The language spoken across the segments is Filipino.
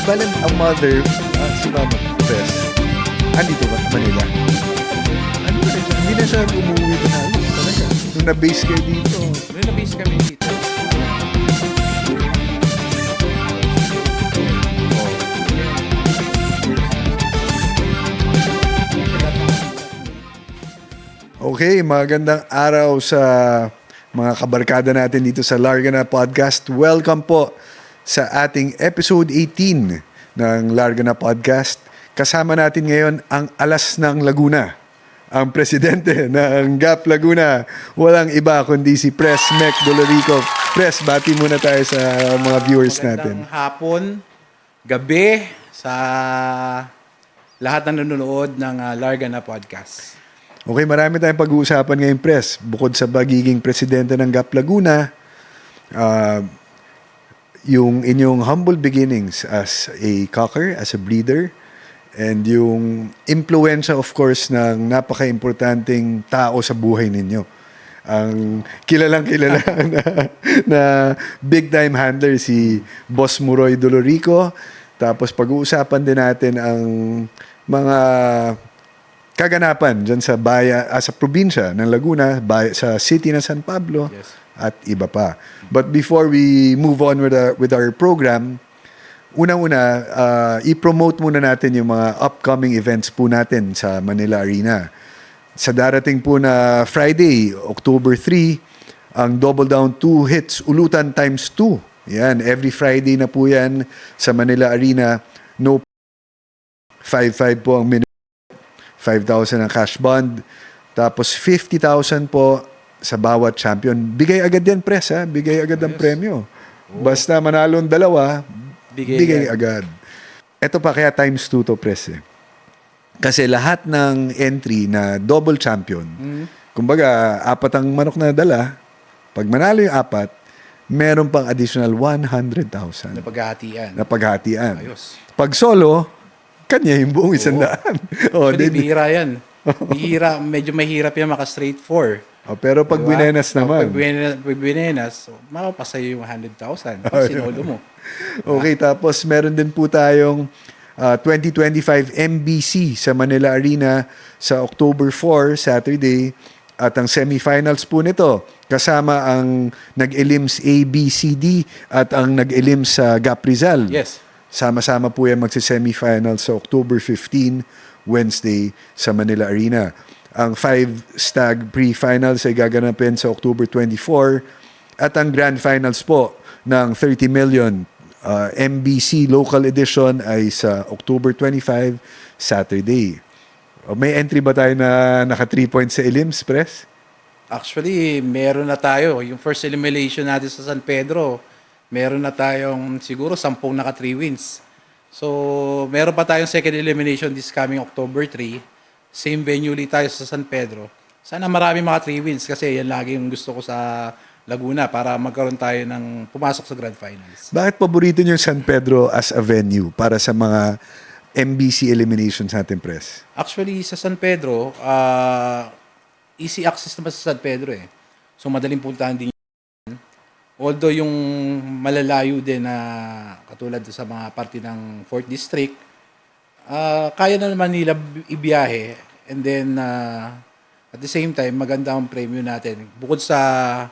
Bale, ang mother, si Mama Press, andito ba? Manila. Ano ba rin siya? Hindi na siya umuwi doon halos talaga. Nung na-base kayo dito. May na-base kami dito. Okay, magandang araw sa mga kabarkada natin dito sa Larga Na Podcast. Welcome po sa ating episode 18 ng Larga Na Podcast. Kasama natin ngayon ang Alas ng Laguna, ang presidente ng GAP Laguna. Walang iba kundi si Pres Mec Dolorico. Pres, bati muna tayo sa mga viewers natin. Magandang hapon, gabi sa lahat na nanonood ng Larga Na Podcast. Okay, marami tayong pag-uusapan ngayon, Pres. Bukod sa pagiging presidente ng GAP Laguna, yung inyong humble beginnings as a cocker, as a breeder, and yung impluensya, of course, ng napaka-importanting tao sa buhay ninyo. Ang kilalang-kilala na big-time handler si Boss Muroy Dolorico. Tapos pag-uusapan din natin ang mga kaganapan dyan sa sa probinsya ng Laguna, sa city ng San Pablo, Yes. at iba pa. But before we move on with our program, unang-una, i-promote muna natin yung mga upcoming events po natin sa Manila Arena. Sa darating po na Friday, October 3, ang Double Down 2 Hits Ulutan times 2. Yan, every Friday na po yan sa Manila Arena. No 5-5 po ang minimum. 5,000 ang cash bond. Tapos 50,000 po sa bawat champion. Bigay agad yan, Pres, ha? Bigay agad ang premyo. Basta manalo ang dalawa, bigay agad. Ito pa, kaya times 2 to, Pres, eh. Kasi lahat ng entry na double champion, kumbaga, 4 ang manok na dala, pag manalo yung 4, meron pang additional 100,000 Na paghahatian. na paghatian. Ayos. Pag solo, kanya yung buong 100. Actually, bihira yan. Bihira, medyo mahirap yan maka-straight 4. Pero pag Diba? binenas naman. Pag binenas, makapasay yung 100,000 pag sinolo mo. Okay, tapos meron din po tayong 2025 MBC sa Manila Arena sa October 4, Saturday. At ang semifinals po nito, kasama ang nag-elims ABCD at ang nag-elims sa GAP Rizal. Yes. Sama-sama po yan magsi-semifinal sa October 15, Wednesday, sa Manila Arena. Ang 5-stag pre-finals ay gaganapin sa October 24 at ang grand finals po ng 30 million MBC local edition ay sa October 25, Saturday. May entry ba tayo na naka 3 points sa elims, Pres? Actually, meron na tayo. Yung first elimination natin sa San Pedro, meron na tayong siguro 10 naka 3 wins. So, meron pa tayong second elimination this coming October 3. Same venue ulit tayo sa San Pedro. Sana marami mga 3 wins kasi yan lagi yung gusto ko sa Laguna para magkaroon tayo ng pumasok sa Grand Finals. Bakit paborito niyo yung San Pedro as a venue para sa mga MBC eliminations natin, Pres? Actually, sa San Pedro, easy access naman sa San Pedro eh. So, madaling puntahan din. Although yung malalayo din na katulad sa mga parte ng 4th District, kaya na naman nila ibiyahe. And then, at the same time, maganda ang premyo natin. Bukod sa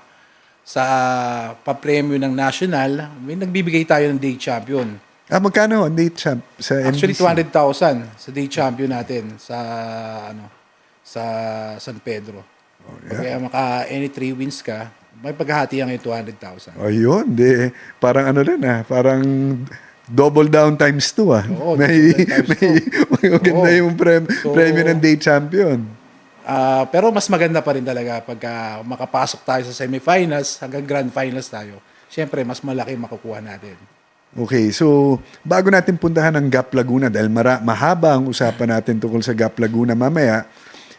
pa-premyo ng national, may nagbibigay tayo ng day champion. Magkano ang date champ sa MBC? Actually, 200,000 sa day champion natin sa San Pedro. Kaya any 3 wins ka, may paghahati ang 200,000. Ayun, parang ano rin parang double down times 2 Oo, may maganda Oo. yung premyo ng day champion. Pero mas maganda pa rin talaga pagka makapasok tayo sa semifinals hanggang grand finals tayo. Siyempre, mas malaki makukuha natin. Okay, so bago natin puntahan ang GAP Laguna dahil mahaba ang usapan natin tungkol sa GAP Laguna mamaya,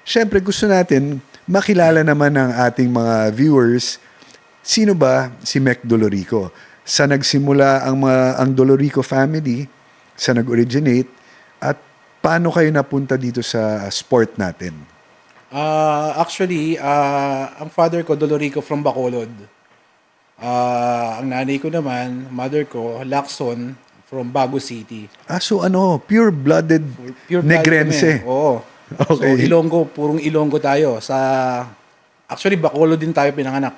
siyempre gusto natin makilala naman ng ating mga viewers sino ba si Mec Dolorico. Sa nagsimula ang Dolorico family, sa nag-originate, at paano kayo napunta dito sa sport natin? Actually, ang father ko, Dolorico from Bacolod. Ang nanay ko naman, mother ko, Lacson from Bago City. So pure-blooded Pure blood Negrense. kami. Oo. Okay. So Ilonggo, purong Ilonggo tayo. Actually, Bacolod din tayo pinanganak.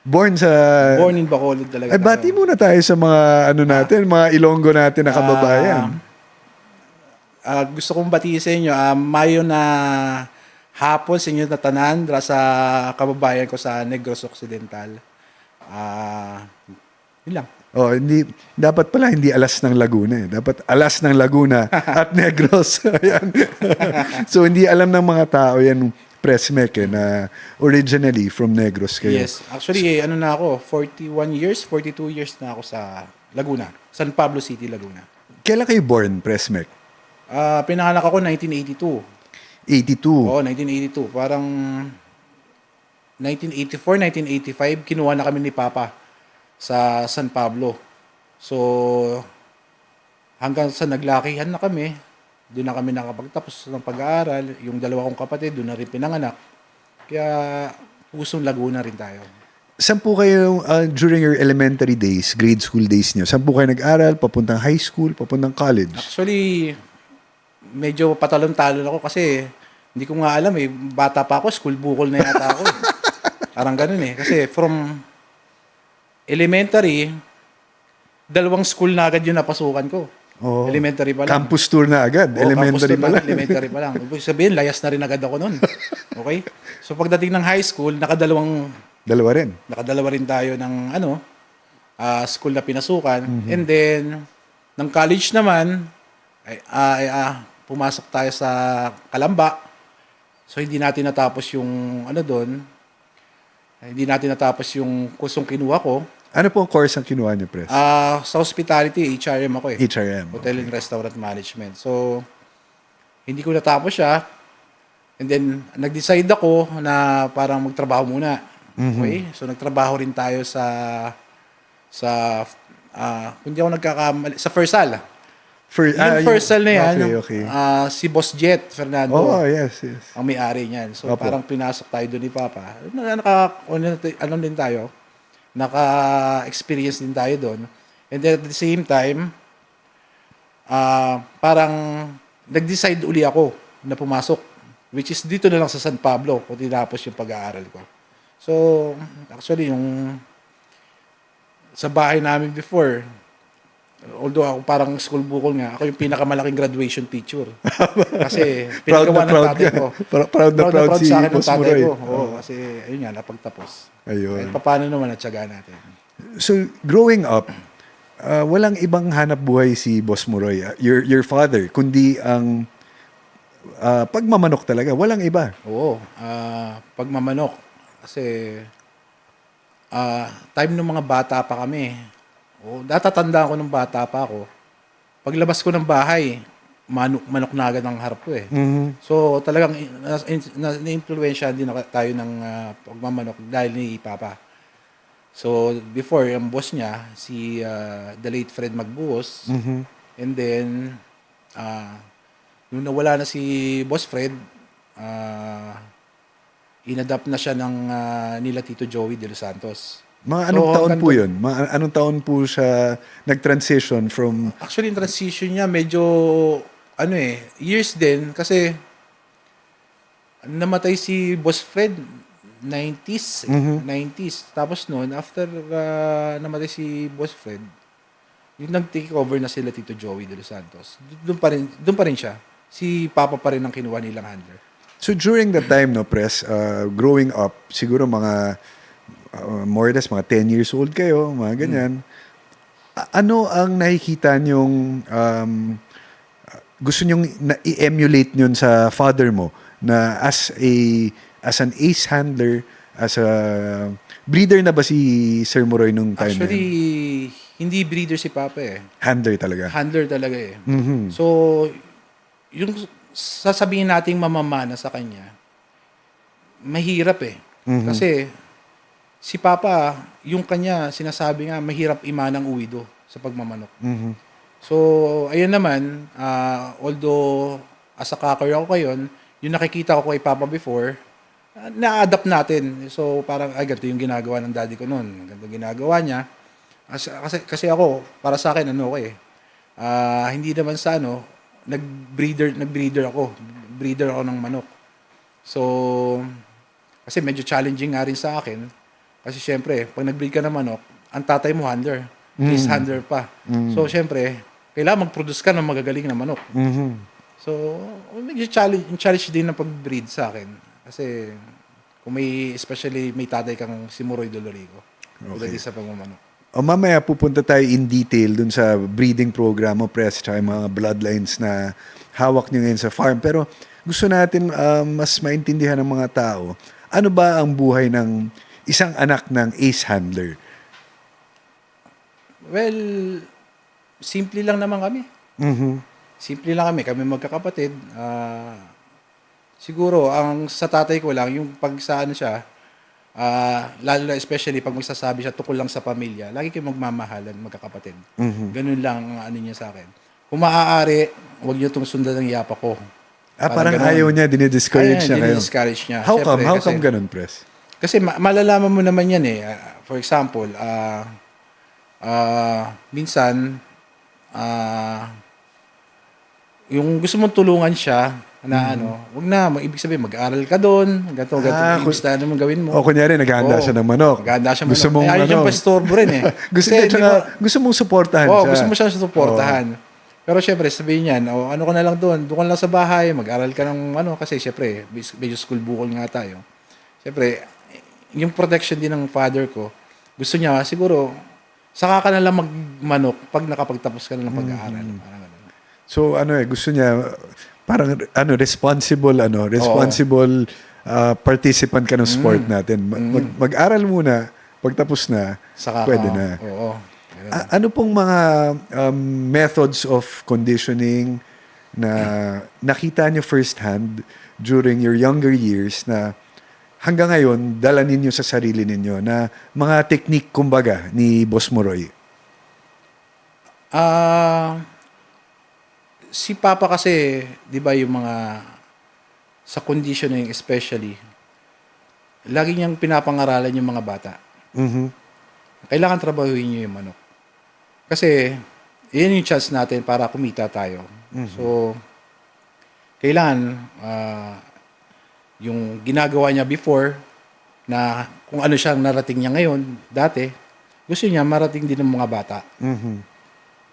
Born sa... Born in Bacolod talaga tayo. bati muna tayo sa mga natin, mga Ilonggo natin na kababayan. Gusto kong batiin sa inyo, mayo na hapon sa inyo na tanan dra sa kababayan ko sa Negros Occidental. Yun lang. Dapat pala hindi alas ng Laguna eh. Dapat alas ng Laguna at Negros. Ayan. So hindi alam ng mga tao yan, Presmec na originally from Negros kayo. Yes. Actually, na ako, 42 years na ako sa Laguna. San Pablo City, Laguna. Kailan kayo born, Presmec? Pinanganak ako 1982. 82. Oo, 1982. Parang 1984, 1985, kinuha na kami ni Papa sa San Pablo. So, hanggang sa naglakihan na kami, doon na kami nakapagtapos ng pag-aaral. Yung dalawa kong kapatid, doon na rin pinanganak. Kaya, pusong Laguna rin tayo. Saan po kayo, during your elementary days, grade school days niyo, saan po kayo nag-aral? Papuntang high school, papuntang college? Actually, medyo patalon-talon ako kasi hindi ko nga alam bata pa ako, school bukol na yata ako. Parang ganun Kasi from elementary, 2 school na agad yung napasukan ko. Oh, Elementary pa lang. Campus tour na agad. Elementary pa lang. Elementary pa lang. Ibig sabihin, layas na rin agad ako noon. Okay? So pagdating ng high school, Dalawa rin. nakadalawa rin tayo ng school na pinasukan. And then, ng college naman, pumasok tayo sa Kalamba. So hindi natin natapos yung doon. Hindi natin natapos yung kursong kinuha ko. Ano po ang course ang kinuha niyo, Pres? Sa hospitality, HRM ako HRM. Hotel and Restaurant Management. So, hindi ko natapos siya. And then, nag-decide ako na parang magtrabaho muna. Okay? So, nagtrabaho rin tayo kung di ako nagkakamali, sa Fersal. Yung Fersal na yan, Okay. si Boss Jet Fernando. Oh, yes. Ang may-ari niyan. So, Opo. parang pinasok tayo doon ni Papa. Din tayo. Naka-experience din tayo doon. And then at the same time, parang nag-decide uli ako na pumasok. Which is dito na lang sa San Pablo kung tinapos yung pag-aaral ko. So, actually, yung sa bahay namin before, although ako parang school bukol nga, ako yung pinakamalaking graduation picture. Kasi pinagawa ng tatay ko. Proud na proud si sa akin ng Boss tatay Muroy. ko. Oo, kasi ayun nga, napagtapos. Ayun. Kahit paano naman natsaga natin. So, growing up, walang ibang hanap buhay si Boss Muroy, your father, kundi ang pagmamanok talaga. Walang iba. Oo, pagmamanok. Kasi time ng mga bata pa kami, natatandaan ko nung bata pa ako, paglabas ko ng bahay, manok na agad ang harap ko So talagang na-influensya din tayo ng pagmamanok dahil ni Papa. So before, yung boss niya, si the late Fred Magbuos, and then nung nawala na si Boss Fred, inadapt na siya ng nila Tito Joey de Los Santos. Mga anong taon po yun? Mga anong taon po siya nag-transition from... Actually, yung transition niya medyo, years din. Kasi, namatay si Boss Fred, 90s. 90s. Tapos noon, after namatay si Boss Fred, yung nag-take over na sila Tito Joey de Los Santos. Doon pa rin siya. Si Papa pa rin ang kinuha nilang handler. So during that time, no, Pres, growing up, siguro mga more or less mga 10 years old kayo, mga ganyan. Ano ang nakikita nyong gusto nyong i-emulate nyon sa father mo na as an ace handler, as a breeder na ba si Sir Muroy nung time na Actually, yun? hindi breeder si Papa Handler talaga. Handler talaga So, yung sasabihin nating mamamana sa kanya, mahirap Kasi, si Papa, yung kanya, sinasabi nga, mahirap imanang uwido sa pagmamanok. So, ayun naman, although as a cocker ako ngayon, yung nakikita ko kay Papa before, na-adapt natin. So, parang, ganito yung ginagawa ng daddy ko noon. Ganito ginagawa niya. Kasi ako, para sa akin, Hindi naman sa nag-breeder ako. Breeder ako ng manok. So, kasi medyo challenging nga rin sa akin. Kasi syempre, pag nag-breed ka ng manok, ang tatay mo handler. Case handler pa. So, syempre, kailangan mag-produce ka ng magagaling na manok. So, medyo challenge din ng pag-breed sa akin. Kasi, kung especially may tatay kang si Muroy Dolorigo. Okay. Sa pagmamanok. Mamaya pupunta tayo in detail dun sa breeding program mo, Pres, tsaka yung mga bloodlines na hawak nyo ngayon sa farm. Pero gusto natin mas maintindihan ng mga tao, ano ba ang buhay ng isang anak ng ace handler? Well, simple lang naman kami. Simple lang kami. Kami magkakapatid. Siguro, ang sa tatay ko lang, yung pag sa siya, lalo na especially pag magsasabi siya tukol lang sa pamilya, lagi kayo magmamahalan, magkakapatid. Ganun lang ang niya sa akin. Kung maaari, huwag niyo itong sundan ng yapa ko. Parang ganun. Ayaw niya, dinidiscourage niya kayo. Dinidiscourage niya. How come ganun, Pres? Kasi malalaman mo naman yan eh. For example, minsan, yung gusto mong tulungan siya, na wag na, ibig sabihin, mag-aaral ka doon, ganito, ibig na naman gawin mo. O kunyari, naghahanda siya ng manok. Naghahanda siya gusto manok. Ayaw siyang pastorbo rin eh. gusto mong suportahan siya. Gusto mo siya suportahan. Pero syempre, sabihin niyan, ano ka na lang doon ka lang sa bahay, mag-aral ka ng kasi syempre, medyo school bukol nga tayo. Syempre, yung protection din ng father ko, gusto niya, siguro, saka ka na lang magmanok pag nakapagtapos ka na ng pag-aaral. Parang ganun. So, gusto niya, parang responsible participant ka ng sport natin. Mag-aral muna, pagtapos na, saka pwede na. Oo. Ano pong mga methods of conditioning na nakita niyo firsthand during your younger years na hanggang ngayon dala ninyo sa sarili ninyo na mga technique kumbaga ni Boss Muroy? Si Papa kasi, 'di ba, yung mga sa conditioning especially, lagi niyang pinapangaralan yung mga bata. Kailangan trabahuin niyo yung manok. Kasi, yun yung chance natin para kumita tayo. So, kailangan, yung ginagawa niya before, na kung ano siyang narating niya ngayon, dati, gusto niya marating din ng mga bata.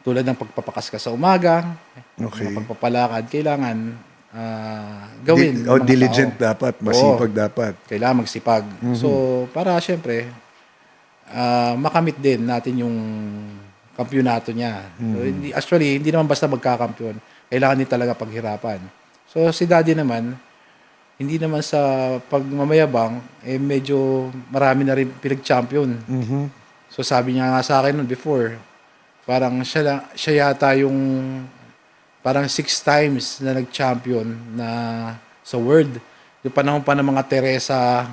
Tulad ng pagpapakas ka sa umaga, ng pagpapalakad, kailangan gawin. Diligent tao. Dapat, masipag dapat. Kailangan magsipag. So, para syempre, makamit din natin yung kampyonato niya. So, hindi naman basta magkakampiyon. Kailangan din talaga paghirapan. So, si Daddy naman, hindi naman sa pagmamayabang, medyo marami na rin pinag-champion. So, sabi niya nga sa akin before, parang siya yata yung parang 6 times na nag-champion na sa world. Yung panahon pa ng mga Teresa,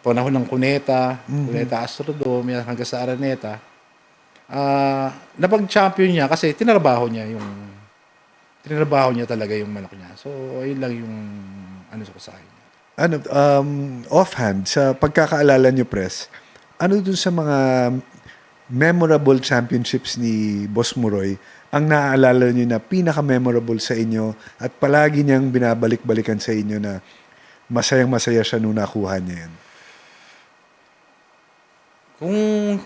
panahon ng Cuneta, Cuneta Astrodome, hanggang sa Araneta. Napag-champion niya kasi tinrabaho niya talaga yung manok niya. So, ayun lang yung ko sa akin. Offhand, sa pagkakaalala niyo, Pres, ano dun sa mga memorable championships ni Boss Muroy ang naaalala niyo na pinaka-memorable sa inyo at palagi niyang binabalik-balikan sa inyo na masayang-masaya siya nung nakuha niya yan? Kung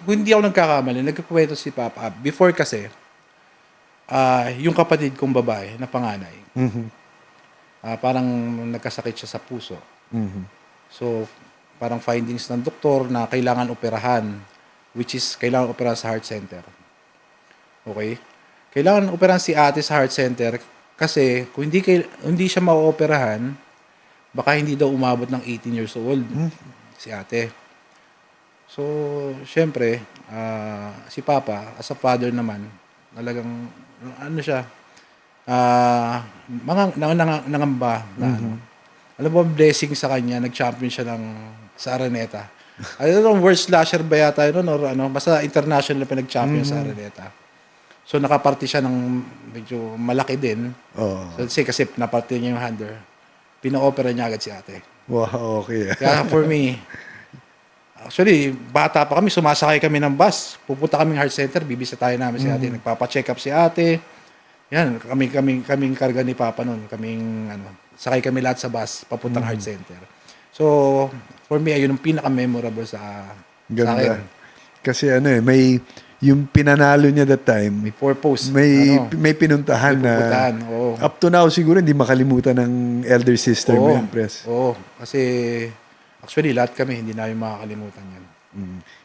hindi ako nagkakamali, nagkakwento si Papa. Before kasi, yung kapatid kong babae na panganay, parang nagkasakit siya sa puso. So, parang findings ng doktor na kailangan operahan, which is kailangan operahan sa heart center. Okay? Kailangan operahan si ate sa heart center kasi kung hindi siya ma-operahan, baka hindi daw umabot ng 18 years old si ate. So, syempre, si Papa, as a father naman, talagang, siya, nangamba na alam mo, blessing sa kanya, nag-champion siya sa Araneta. I don't know, world slasher ba yata yun, or basta international na pinag-champion sa Araneta. So, nakaparty siya ng medyo malaki din. So, kasi naparty niya yung handler. Pina-opera niya agad si ate. Wow, okay. Kaya for me, Actually, bata pa kami, sumasakay kami ng bus. Pupunta kaming heart center, bibisitahin namin si ate. Nagpapa-check up si ate. Yan, kaming karga ni Papa noon. Sakay kami lahat sa bus, papuntang heart center. So, for me, ayun ang pinaka-memorable sa Ganda. akin. Kasi may yung pinanalo niya that time, May purpose. may pinuntahan na pupuntahan, oo. up to now siguro hindi makalimutan ng elder sister mo yan, Pres. Oo, kasi actually lahat kami hindi namin makakalimutan yan.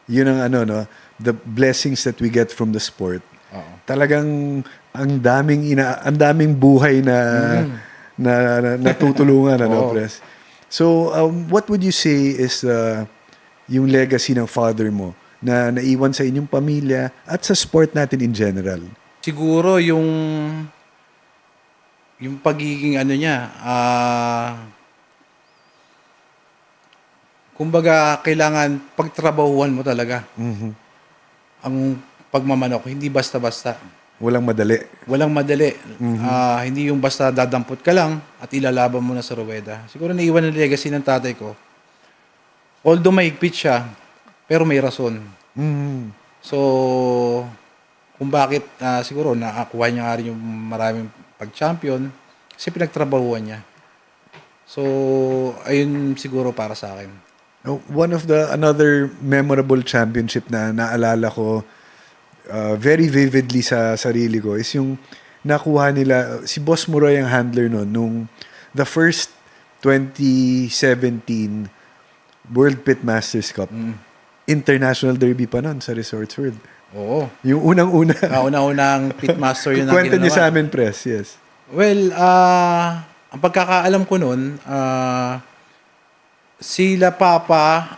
Yun ang the blessings that we get from the sport. Oo. Talagang ang daming buhay na natutulungan, Oo. Pres. So, what would you say is yung legacy ng father mo na naiwan sa inyong pamilya at sa sport natin in general? Siguro yung pagiging niya, kumbaga kailangan pagtrabahuan mo talaga. Ang pagmamanok, hindi basta-basta. Walang madali. Walang madali. Hindi yung basta dadampot ka lang at ilalaban mo na sa ruweda. Siguro naiwan ng legacy ng tatay ko. Although mahigpit siya, pero may rason. So, kung bakit siguro nakakuha niya nga rin yung maraming pag-champion, kasi pinagtrabahuan niya. So, ayun siguro para sa akin. One of another memorable championship na naalala ko very vividly sa sarili ko is yung nakuha nila, si Boss Muroy ang handler nun, nung the first 2017 World Pit Masters Cup. International Derby pa nun sa Resorts World. Oo. Yung unang-una. Unang pitmaster yun ang Kwento niyo ginawa. sa amin, Press. Yes. Well, ang pagkakaalam ko nun, sila Papa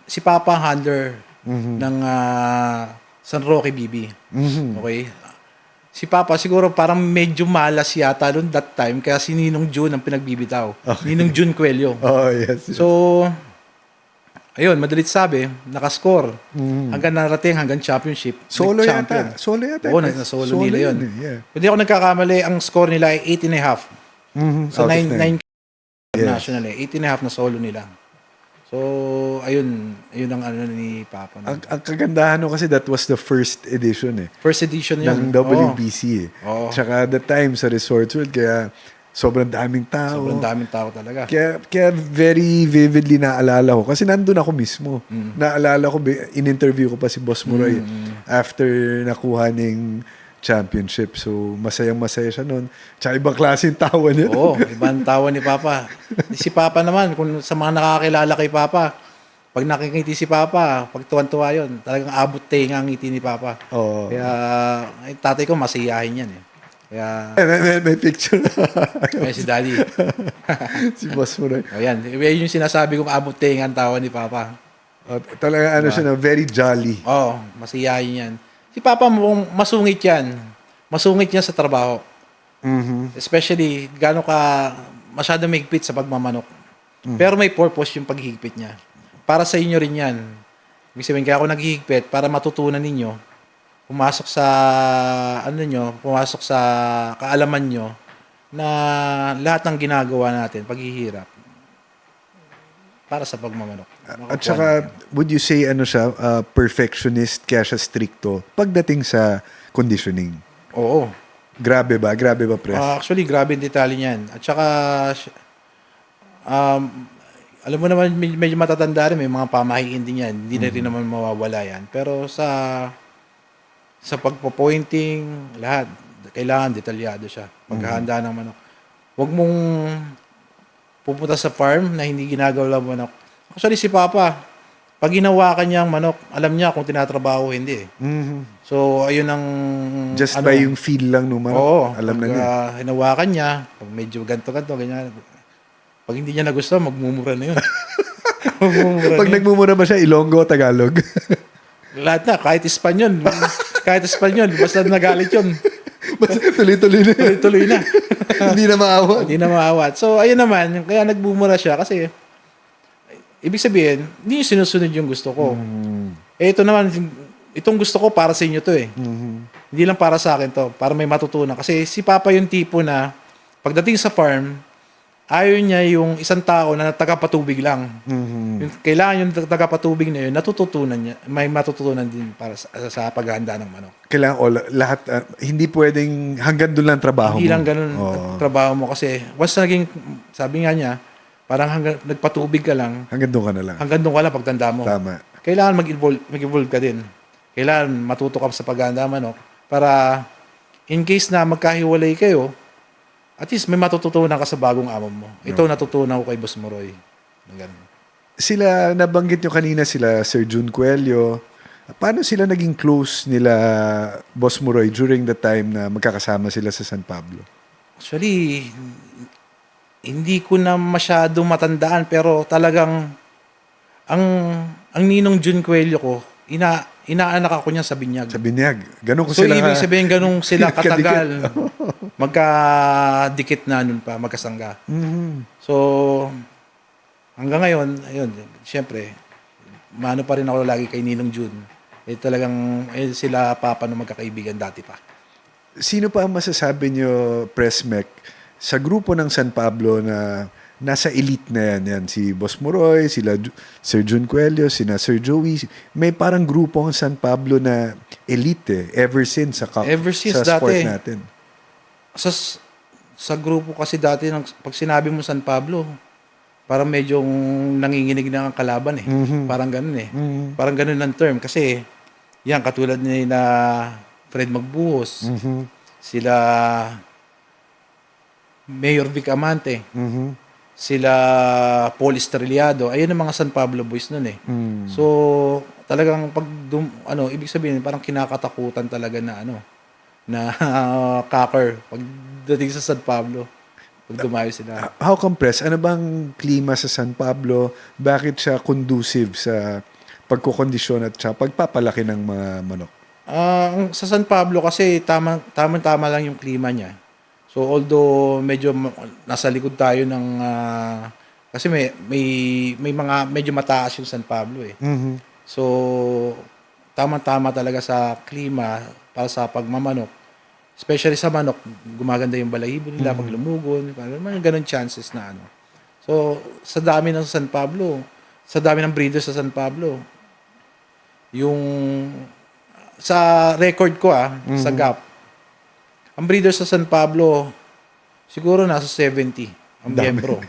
si Papa ang handler ng San Roque BB. Okay? Si Papa siguro parang medyo malas yata noon that time kaya si Ninong Jun ang pinagbibitaw. Okay. Ninong Jun Cuello. Oh, yes. So, ayun, madalit sabi, nakascore. Hanggang narating, hanggang championship. Solo Nag-champion. yata. Solo yata. Oo, na-solo nila yun. Yeah. Kung di ako nagkakamali, ang score nila ay 8.5. So, Out of 9 Yes. national eh. 8.5 na solo nila. So, ayun ang ni Papa. Ang kagandahan kasi that was the first edition First edition ng yun. WBC. Oo. Tsaka at the time sa Resorts World, kaya sobrang daming tao. Sobrang daming tao talaga. Kaya very vividly naalala ko. Kasi nandun ako mismo. Naalala ko, in-interview ko pa si Boss Muroy after nakuha ng championship. So, masayang-masaya siya nun. Tsaka ibang klase yung tawa niya. Oo, ibang tawa ni Papa. Si Papa naman, kung sa mga nakakilala kay Papa, pag nakikiti si Papa, pag tuwan-tuwa yun, talagang abot tenga ang ngiti ni Papa. Oo. Kaya, tatay ko, masiyahin yan eh. Kaya, May picture. kaya si Daddy. Si Boss Muroy. O yan, yun yung sinasabi kong abot tenga ang tawa ni Papa. Talaga siya na very jolly. Oo, masiyahin yan. Si Papa mo, masungit yan. Masungit yan sa trabaho. Especially, gano'n ka masyado mahigpit sa pagmamanok. Pero may purpose yung paghihigpit niya. Para sa inyo rin yan. Ibig sabihin, kaya ako naghihigpit para matutunan ninyo, pumasok sa kaalaman nyo na lahat ng ginagawa natin, paghihirap, para sa pagmamanok. At saka, would you say siya, perfectionist kaya siya stricto pagdating sa conditioning? Oo. Grabe ba, Press? Actually, grabe yung detalye niyan. At saka, alam mo naman, medyo matatanda rin, may mga pamahiin din yan. Hindi na rin naman mawawala yan. Pero sa pagpo-pointing, lahat, kailangan detalyado siya. Paghahanda ng manok. Huwag mong pupunta sa farm na hindi ginagawa ng manok. Actually, si Papa, pag hinawakan niya ang manok, alam niya kung tinatrabaho o hindi. So, ayun ang... Just by yung feel lang nung manok, Oo, alam na niya. Hinawakan niya, pag medyo ganto-ganto, ganyan. Pag hindi niya nagustuhan, magmumura na yun. Pag nagmumura ba siya, Ilonggo, Tagalog? Lahat na, kahit Espanyol. Basta nagalit yun. Basta tuloy-tuloy na. Tuloy-tuloy na. Hindi na maawat. Hindi na maawat. So, ayun naman, kaya nagbumura siya kasi ibig sabihin, hindi yung sinusunod yung gusto ko. Ito naman, itong gusto ko para sa inyo to eh. Hindi lang para sa akin to, para may matutunan. Kasi si Papa yung tipo na, pagdating sa farm, ayaw niya yung isang tao na taga-patubig lang. Mhm. Kailangan yung taga-patubig na yun, natututunan niya, may matututunan din para sa paghahanda ng manok. Kailangan lahat, hindi pwedeng hanggang doon lang trabaho Hindi mo. lang ganun Oo. trabaho mo kasi once naging, sabi nga niya, parang hanggang nagpatubig ka lang, Hanggang doon ka na lang. hanggang doon ka lang pagtanda mo. Tama. Kailangan mag-evolve ka din. Kailangan matuto ka sa paghahanda ng manok para in case na magkahiwalay kayo, at least may matututunan ka sa bagong amo mo. Ito natutunan ko kay Boss Moroy. Ganun. Sila, nabanggit nyo kanina sila, Sir Jun Cuello. Paano sila naging close nila Boss Moroy during the time na magkakasama sila sa San Pablo? Actually, hindi ko na masyadong matandaan pero talagang ang ninong Jun Cuello ko, inaanak ako niya sa binyag. Sa Binyag. Ganun ko So, sila. ibig sabihin ganun sila katagal. Kadikit. Magkadikit na nun pa, magkasangga. Mhm. So, hanggang ngayon, ayun, siyempre, mano pa rin ako lagi kay Ninong Jun. Talagang sila papa nung magkakaibigan dati pa. Sino pa ang masasabi nyo, Presmec, sa grupo ng San Pablo na nasa elite na yan si Boss Moroy, sila Sir Jun Cuello, sina Sir Joey, may parang grupo ang San Pablo na elite ever since Ever since sa sport dati. natin. Sa grupo kasi dati, pag sinabi mo San Pablo, parang medyo nanginginig na ang kalaban eh. Parang ganun eh. Parang ganun ang term. Kasi, yan, katulad ni na Fred Magbuhos, sila Mayor Vic Amante, sila Paul Estrellado, ayun ang mga San Pablo boys nun eh. So, talagang pag, ibig sabihin, parang kinakatakutan talaga na cocker pagdating sa San Pablo. Pag dumayo sila. How compressed? Ano bang klima sa San Pablo? Bakit siya conducive sa pagkukondisyon at sa pagpapalaki ng mga manok? Sa San Pablo kasi tama lang yung klima niya. So although medyo nasa likod tayo ng kasi may mga medyo mataas yung San Pablo eh. So tama talaga sa klima para sa pagmamanok. Especially sa manok, gumaganda yung balahibo nila pag lumugon, mga ganun chances na So sa dami ng San Pablo, sa dami ng breeders sa San Pablo, yung sa record ko sa GAP, ang breeder sa San Pablo, siguro nasa 70 ang miyembro.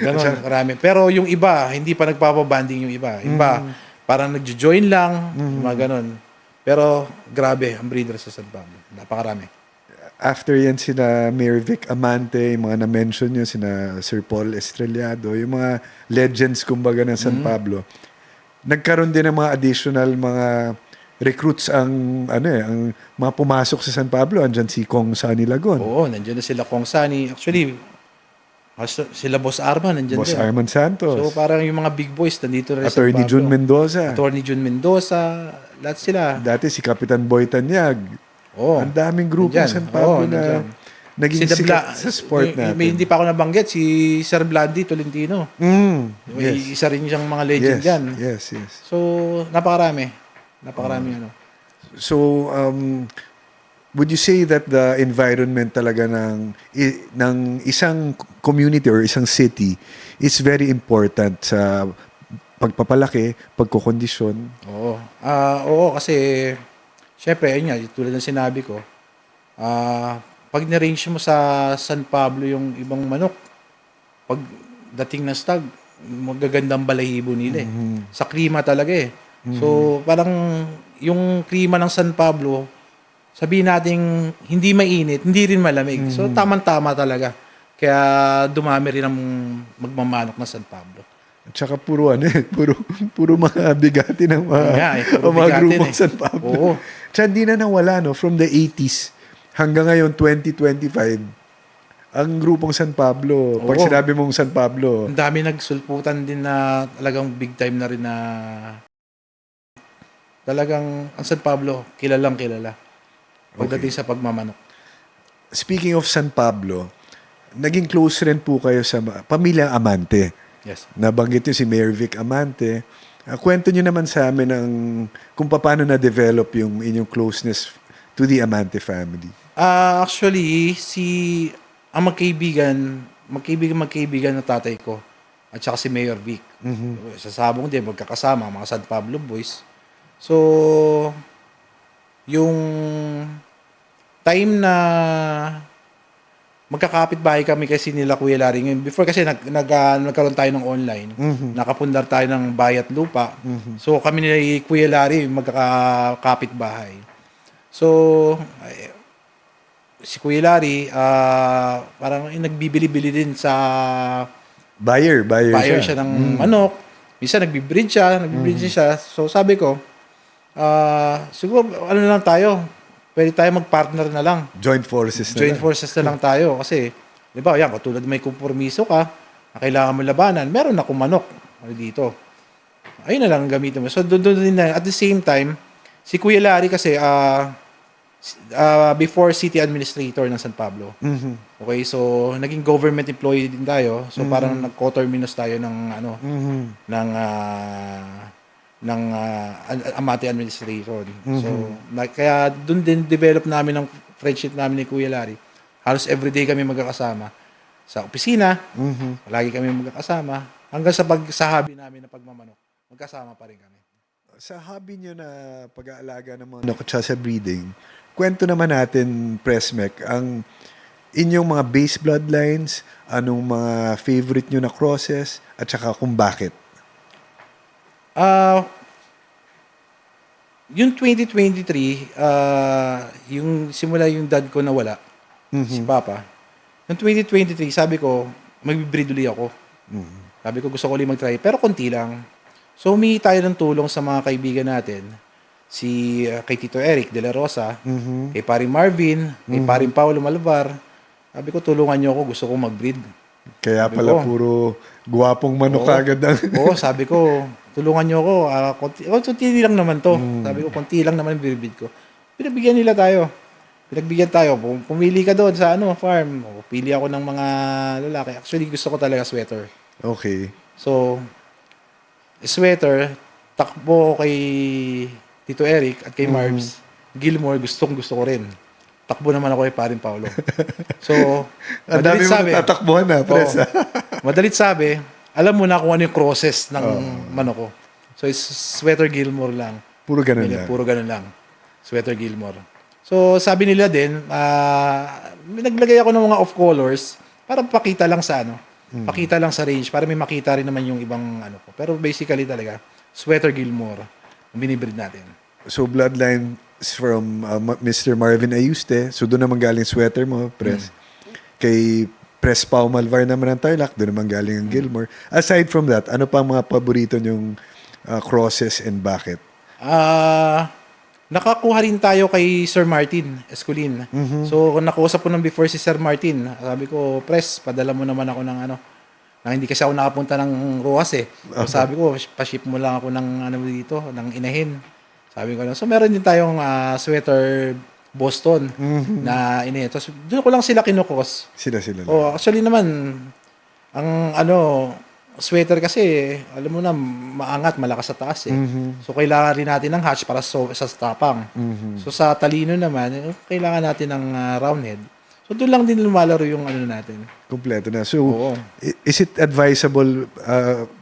Ganon, karami. Pero yung iba, hindi pa nagpapabanding yung iba. Iba, parang nagjo-join lang, mga ganon. Pero grabe ang breeder sa San Pablo. Napakarami. After yan sina Mayor Vic Amante, yung mga na-mention nyo, sina Sir Paul Estrellado, yung mga legends kumbaga ng San Pablo, nagkaroon din ng mga additional mga recruits ang mga pumasok sa San Pablo. Andyan si Kong Sani Lagon. Oo, nandiyan na sila Kong Sani. Actually, sila Boss Arman nandiyan Boss din. Arman Santos. So parang yung mga big boys nandito na rin sa Attorney San Pablo. Jun Mendoza. Attorney Jun Mendoza, lahat sila. Dati si Kapitan Boy Tanyag. Oo. Ang daming grupo Nandyan. San Pablo Oo, na nandyan. naging Si sikat sa sport natin. May hindi pa ako nabanggit, si Sir Blandi Tolentino. May isa rin siyang mga legend dyan. Yes. So, napakarami. Napakarami So, would you say that the environment talaga ng isang community or isang city is very important sa pagpapalaki, pagkukondisyon? Oo. Oo, kasi syempre, ayun nga, tulad ng sinabi ko, pag na-range mo sa San Pablo yung ibang manok, pag dating na stag, magagandang balahibo nila eh. Sa klima talaga eh. So, parang yung klima ng San Pablo, sabihin natin hindi mainit, hindi rin malamig. So, tamang-tama talaga. Kaya dumami rin ang magmamanok ng San Pablo. At saka puro puro mga bigati ng puro mga bigati grupong eh. San Pablo. Oo. Tsaka hindi na nawala, no? From the 80s hanggang ngayon, 2025, ang grupong San Pablo, pag Oo. sinabi mong San Pablo, Ang dami nagsulputan din na talagang big time na rin na talagang ang San Pablo, kilalang kilala. Pagdating sa pagmamanok. speaking of San Pablo, naging close rin po kayo sa pamilyang Amante. Yes. Nabanggit niyo si Mayor Vic Amante. Kwento niyo naman sa amin kung paano na-develop yung inyong closeness to the Amante family. Actually, ang magkaibigan, magkaibigan ng tatay ko at saka si Mayor Vic. Sa Sabong din, magkakasama, mga San Pablo Boys. So, yung time na magkakapit-bahay kami kasi nila Kuya Larry. Ngayon, before kasi nagkaroon tayo ng online, nakapundar tayo ng bayat lupa. So kami nila Kuya Larry magkakapit-bahay. So si Kuya Larry parang nagbibili-bili din sa Buyer siya ng manok. Minsan nagbibreed siya. So sabi ko, siguro ano lang tayo, pwede tayo mag-partner na lang. Joint forces Na lang tayo. Kasi, di ba, yan, katulad may kompromiso ka, na kailangan mo labanan, meron akong manok dito. Ayun na lang ang gamitin mo. So, doon din na. At the same time, si Kuya Larry kasi, before city administrator ng San Pablo. Okay, so, naging government employee din tayo. So, parang nag-coterminus tayo ng, ng Amati administration. So, kaya doon din develop namin ang friendship namin ni Kuya Larry. Halos everyday kami magkakasama sa opisina. Lagi kami magkakasama hanggang sa hobby namin na pagmamanok. Magkasama pa rin kami. Sa hobby nyo na pag-aalaga ng mga manok at sa breeding, kwento naman natin, Presmec, ang inyong mga base bloodlines, anong mga favorite nyo na crosses, at saka kung bakit. Yung 2023, yung simula yung dad ko nawala, si Papa. Yung 2023, sabi ko, mag-breed ulit ako. Sabi ko, gusto ko ulit mag-try, pero konti lang. So, humingi tayo ng tulong sa mga kaibigan natin. Kay Tito Eric de la Rosa, kay paring Marvin, kay paring Paulo Malvar. Sabi ko, tulungan niyo ako, gusto kong mag-breed. Kaya sabi pala ko, puro guwapong manok agad ang... Oo, sabi ko, tulungan niyo ako. Konti lang naman to. Sabi ko, konti lang naman binibid ko. Pinagbigyan tayo. Pumili ka doon sa farm. Pili ako ng mga lalaki. Actually, gusto ko talaga sweater. Okay. So, sweater, takbo kay Tito Eric at kay Marbs. Gilmore, gusto ko rin. Takbo naman ako kay paring Paulo. So, ang dami mo natatakbuhan na, Pres. Madalit sabi, alam mo na kung ano yung crosses ng manok ko. So, it's Sweater Gilmore lang. Puro ganun lang. Sweater Gilmore. So, sabi nila din, naglagay ako ng mga off-colors para pakita lang sa pakita lang sa range, para may makita rin naman yung ibang ko. Pero basically talaga, Sweater Gilmore ang binibreed natin. So, bloodline from Mr. Marvin Ayuste. So, doon naman galing sweater mo, Pres. Kay Pres Pau Malvar naman ang Tarlac, doon naman galing ang Gilmore. Aside from that, ano pa ang mga paborito nyong crosses and bakit? Nakakuha rin tayo kay Sir Martin Esculin. So, nakausap ko nang before si Sir Martin. Sabi ko, Pres, padala mo naman ako ng na hindi kasi ako nakapunta ng Roas eh. So, sabi ko, pa-ship mo lang ako ng dito, ng inahin. Sabi ko lang. So, meron din tayong sweater Boston na inahin. Tapos, doon ko lang sila kinukos. Sila. Oh, actually naman, ang sweater kasi, alam mo na, maangat, malakas sa taas eh. So, kailangan rin natin ng hatch para sa tapang. So, sa talino naman, kailangan natin ng round head. So, doon lang din lumalaro yung natin. Kompleto na. So, is it advisable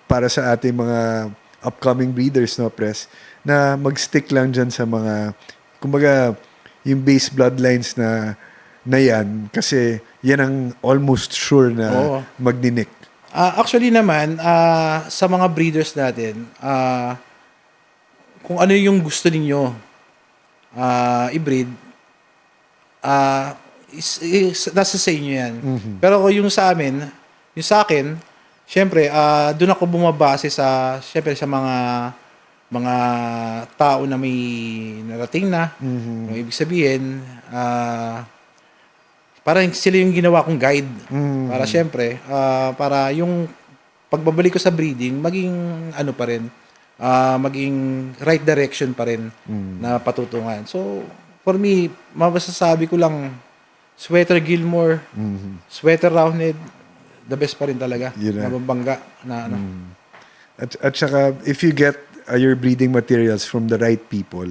para sa ating mga upcoming breeders, no, Pres, na mag-stick lang dyan sa mga, kumbaga, yung base bloodlines na yan, kasi yan ang almost sure na magninik. Actually naman, sa mga breeders natin, kung ano yung gusto ninyo i-breed, nasa sa inyo yan. Pero yung sa akin, syempre, doon ako bumabase sa mga tao na may narating na. Yung ibig sabihin, parang sila yung ginawa kong guide. Para syempre, para yung pagbabalik ko sa breeding, maging pa rin, maging right direction pa rin na patutungan. So, for me, masasabi ko lang, Sweater Gilmore, Sweater Roundhead, the best pa rin talaga. Mababangga na At saka, if you get your breeding materials from the right people,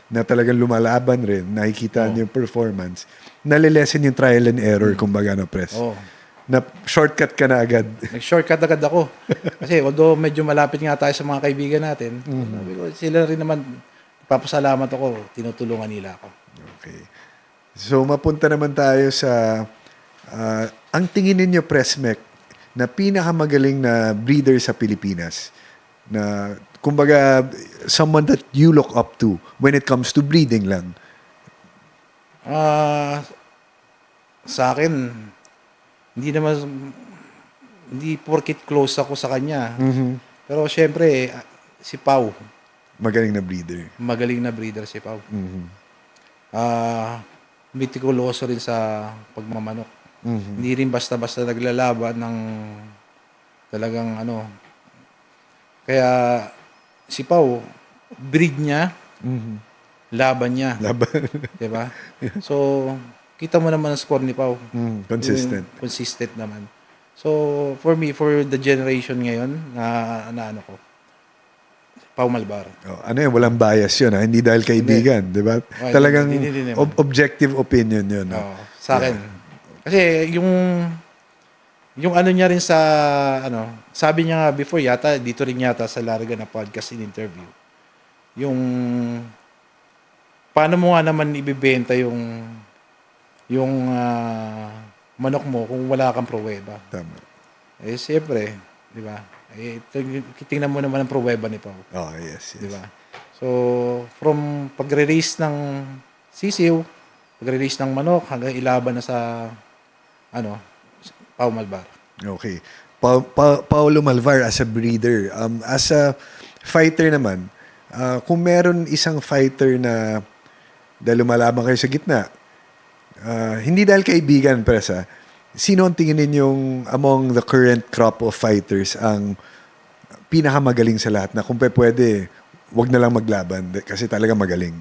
na talagang lumalaban rin, nakikita niyo yung performance, nalilesen yung trial and error, kumbaga, no, Pres. Na shortcut ka na agad. Nag-shortcut agad ako. Kasi although medyo malapit nga tayo sa mga kaibigan natin, sabi ko, sila rin naman, papasalamat ako, tinutulungan nila ako. Okay. So, mapunta naman tayo sa ang tingin ninyo, Presmec, na pinakamagaling na breeder sa Pilipinas. Na, kumbaga, someone that you look up to when it comes to breeding lang. Sa akin, hindi porket close ako sa kanya. Pero syempre, si Pau, Magaling na breeder. magaling na breeder si Pau. Mitikuloso rin sa pagmamanok. Hindi rin basta-basta naglalaban ng talagang ano. Kaya si Pau, breed niya, laban niya. Laban. Diba? So, kita mo naman ang score ni Pau. Consistent. Yung consistent naman. So, for me, for the generation ngayon na ano ko, Pau Malvar. Oh, ano yun, walang bias yun. Hindi dahil kaibigan, di ba? Okay, Talagang hindi naman. objective opinion yun. No? Sa akin. Kasi yung ano niya rin sa ano, sabi niya nga before yata dito rin yata sa Larga na podcast in interview. Yung paano mo nga naman ibebenta yung manok mo kung wala kang pruweba. Tama. Eh siyempre, di ba? Eh tingnan mo naman ang pruweba ni Pau. Oh, yes. Di ba? So, from pagre-release ng sisiw, pagre-release ng manok hanggang ilaban na sa ano, Pau Malvar. Okay. Paulo Malvar as a breeder. As a fighter naman, kung meron isang fighter na dahil lumalaban kayo sa gitna, hindi dahil kaibigan, presa, sino ang tingin ninyong among the current crop of fighters ang pinakamagaling sa lahat na kung pwede, wag na lang maglaban kasi talaga magaling.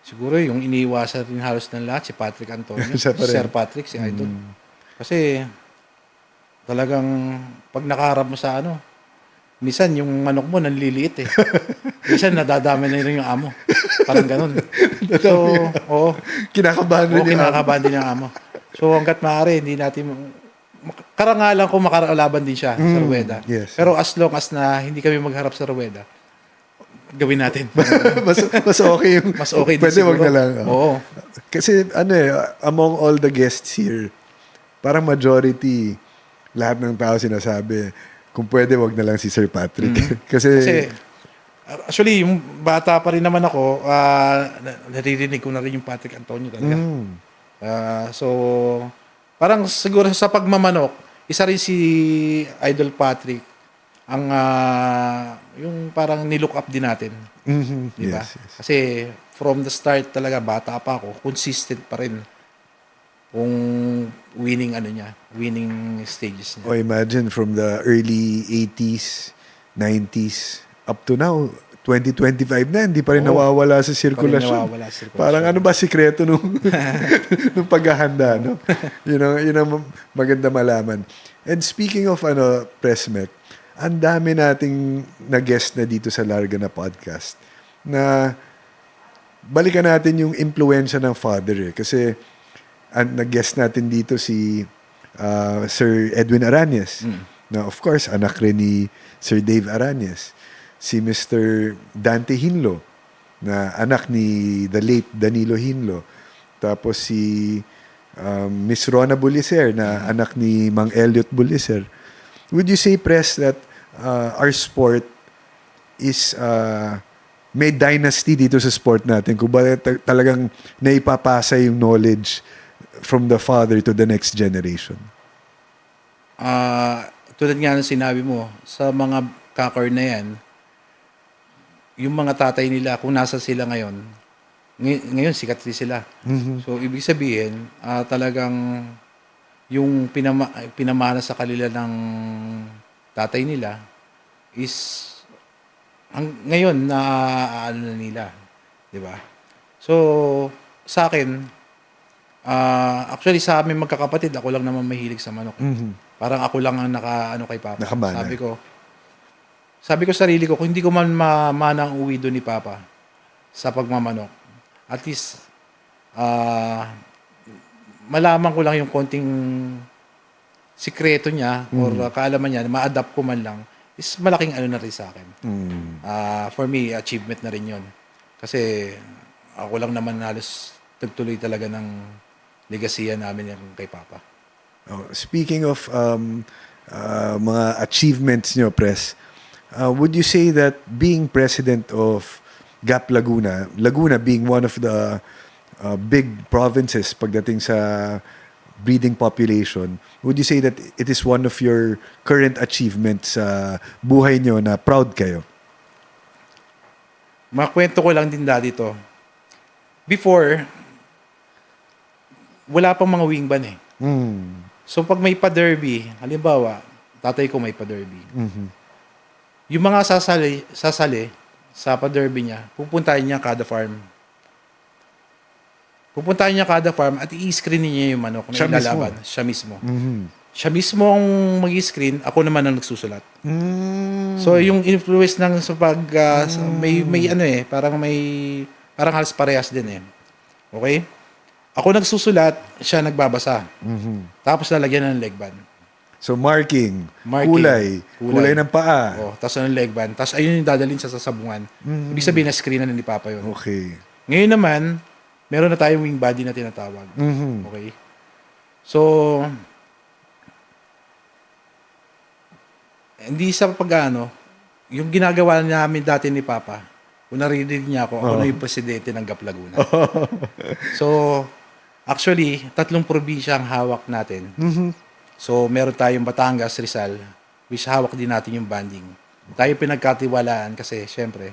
Siguro yung iniiwasan rin halos ng lahat si Patrick Antonio, Siya pa rin. Sir Patrick, si Idol. Kasi talagang pag nakaharap mo sa ano, minsan yung manok mo nanliliit eh. Minsan nadadami na rin yung amo. Parang ganun. So, oo. Kinakabahan rin Oo, kinakabahan din yung amo. So hanggat maaari, hindi natin karangalan ko makakalaban din siya sa ruweda. Yes. Pero as long as na hindi kami magharap sa ruweda, gawin natin. mas okay yung Mas okay din pwede wag siguro. na lang. Oo. Kasi ano among all the guests here, parang majority lahat ng tao sinasabi kung pwede wag na lang si Sir Patrick. Kasi actually yung bata pa rin naman ako, naririnig ko na rin yung Patrick Antonio talaga. So parang siguro sa pagmamanok, isa rin si Idol Patrick ang yung parang nilook up din natin. Di ba? Yes. Kasi from the start talaga, bata pa ako, consistent pa rin kung winning stages niya. Oh, imagine from the early 80s, 90s up to now 2025 na, hindi pa rin nawawala sa sirkulasyon. nawawala sa sirkulasyon. Parang ano ba sikreto nung paghahanda, no? Yun ang maganda malaman. And speaking of Presmec, ang dami nating na-guest na dito sa Larga na podcast na balikan natin yung impluensya ng father kasi nag-guest natin dito si Sir Edwin Arañez na of course anak rin ni Sir Dave Arañez, si Mr. Dante Hinlo na anak ni the late Danilo Hinlo, tapos si Miss Rona Bulicer na anak ni Mang Elliot Bulicer. Would you say, Pres, that our sport is may dynasty dito sa sport natin? Kung ba talagang naipapasa yung knowledge from the father to the next generation? Tulad nga ng sinabi mo, sa mga kakor na yan, yung mga tatay nila, kung nasa sila ngayon sikat din sila. So, ibig sabihin, talagang yung pinamana sa kanila ng tatay nila is ngayon na ano na nila, 'di ba? So sa akin actually sa amin magkakapatid, ako lang naman mahilig sa manok. Parang ako lang ang kay Papa. Nakamana. Sabi ko sarili ko, kung hindi ko man mamana ang uwi doon ni Papa sa pagmamanok, at least malaman ko lang yung konting sikreto niya or kaalaman niya, ma-adapt ko man lang, is malaking ano na rin sa akin. For me, achievement na rin yun. Kasi ako lang naman halos tagtuloy talaga ng legasiya namin yung kay Papa. Speaking of mga achievements nyo, Pres, would you say that being president of GAP Laguna, Laguna being one of the big provinces pagdating sa breeding population, would you say that it is one of your current achievements sa buhay nyo na proud kayo? Makwento ko lang din dati to. Before, wala pang mga wingman eh. So pag may pa-derby, halimbawa, tatay ko may pa-derby. Yung mga sasali sa pa-derby niya, pupuntahin niya kada farm. Pupuntahin niya kada farm at i-screen niya yung manok na Siya ilalaban. mismo? Siya mismo. Siya mismo ang mag-screen, ako naman ang nagsusulat. So yung influence ng sa pag may ano eh, parang halos parehas din eh. Okay? Ako nagsusulat, siya nagbabasa. Tapos lalagyan ng leg band. So marking, Marking, kulay ng paa. Oh, tapos ng leg band. Tapos ayun yung dadalhin sa sasabungan. Ibig sabihin na screen na ni Papa yun. Okay. Ngayon naman, meron na tayong wing body na tinatawag. Okay? So, hindi sa pag-ano, yung ginagawa namin dati ni Papa, kung narinig niya ako na yung presidente ng GAP Laguna. So, actually, 3 probinsya ang hawak natin. So, meron tayong Batangas, Rizal, which hawak din natin yung banding. Tayo pinagkatiwalaan kasi, syempre,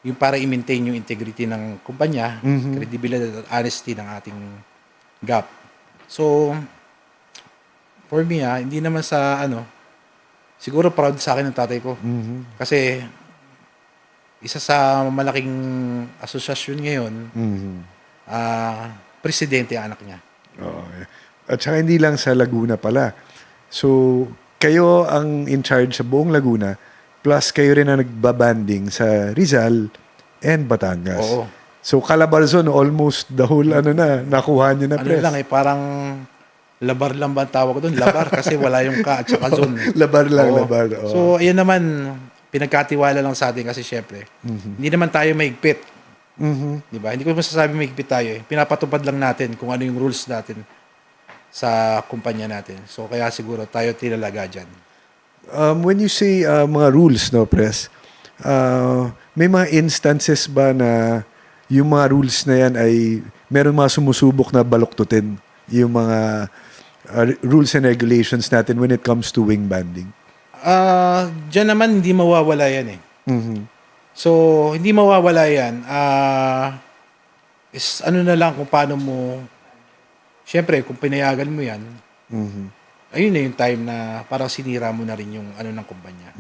yung para i-maintain yung integrity ng kumpanya, credibility at honesty ng ating GAP. So, for me, hindi naman sa siguro proud sa akin ng tatay ko. Kasi, isa sa malaking asosasyon ngayon, presidente ang anak niya. At saka hindi lang sa Laguna pala. So, kayo ang in charge sa buong Laguna, plus kayo rin ang nagbabanding sa Rizal and Batangas. Oo. So, Calabarzon, almost the whole nakuha nyo na, Ano Pres. lang parang labar lang ba ang tawag ko doon? Labar kasi wala yung ka at saka zone. Labar lang, Oo. labar. Oo. So, ayun naman, pinagkatiwala lang sa atin kasi syempre, hindi naman tayo mahigpit. Di ba? Hindi ko masasabi mahigpit tayo eh. Pinapatupad lang natin kung ano yung rules natin sa kumpanya natin. So, kaya siguro tayo tinalaga dyan. When you say mga rules, no, Pres, may mga instances ba na yung mga rules na yan ay meron mga sumusubok na baluktutin yung mga rules and regulations natin when it comes to wing banding? Diyan naman hindi mawawala yan eh. So, hindi mawawala yan. Is ano na lang kung paano mo, syempre, kung pinayagan mo yan, ayun na yung time na parang sinira mo na rin yung ng kumpanya.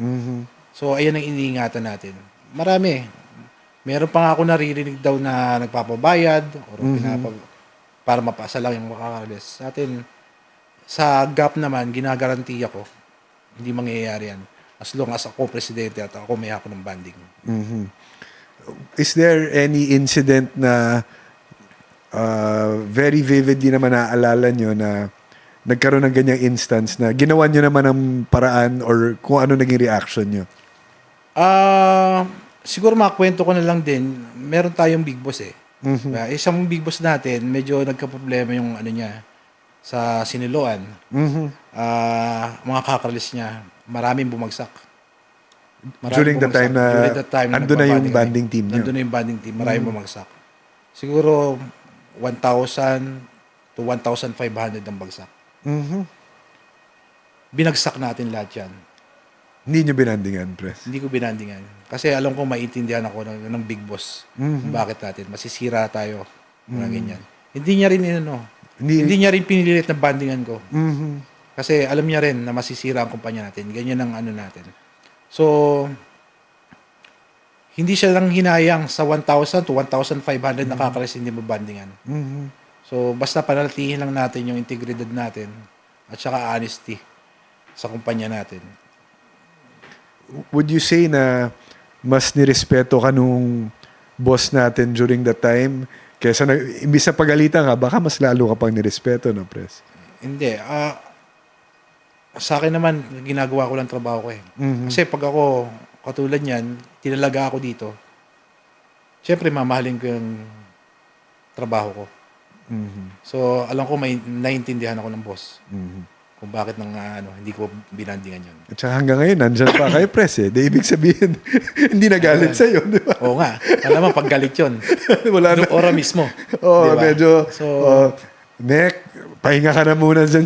So, ayan ang iniingatan natin. Marami. Meron pa nga ako naririnig daw na nagpapabayad or para mapasa lang yung makakalis. Sa atin, sa GAP naman, ginagarantiya ko, hindi mangyayari yan. As long as ako presidente at ako may hako ng banding. Is there any incident na very vividly naman naaalala nyo na nagkaroon ng ganyang instance na ginawa nyo naman ng paraan or kung ano naging reaction nyo? Siguro makakwento ko na lang din, meron tayong big boss eh. Isang big boss natin, medyo nagka-problema yung niya sa siniloan. Mga kakalis niya, maraming bumagsak. During the time na andun na yung banding team nyo? Andun na yung banding team, maraming bumagsak. Siguro 1,000 to 1,500 ang bagsak. Binagsak natin lahat yan. Hindi nyo binandingan, Pres? Hindi ko binandingan. Kasi alam ko maintindihan ako ng big boss. Bakit natin? Masisira tayo. Mga ganyan. Hindi niya rin hindi niya rin pinilit na bandingan ko. Kasi alam niya rin na masisira ang kumpanya natin. Ganyan ang natin. So, hindi siya lang hinayang sa 1,000 to 1,500 nakakalis hindi mo bandingan. So, basta panalatihin lang natin yung integridad natin at saka honesty sa kumpanya natin. Would you say na mas nirespeto ka nung boss natin during that time Kesa imbis na pagalitan ka, baka mas lalo ka pang nirespeto, no, Pres? Hindi. Sa akin naman, ginagawa ko lang trabaho ko eh. Mhm. Kasi pag ako, katulad niyan, tinalaga ako dito, syempre mamahalin ko yung trabaho ko. Mhm. So, alam ko may naiintindihan ako ng boss Mhm. kung bakit hindi ko binandingan yun. At saka hanggang ngayon, nandyan pa kayo, Pres, eh. Di ibig sabihin, hindi nagalit sa'yo, di ba? Oo nga. Alam mo, pag galit yun, Wala na. doon ora mismo. Oo, Diba? medyo, So, Nek, pahinga ka na muna dyan.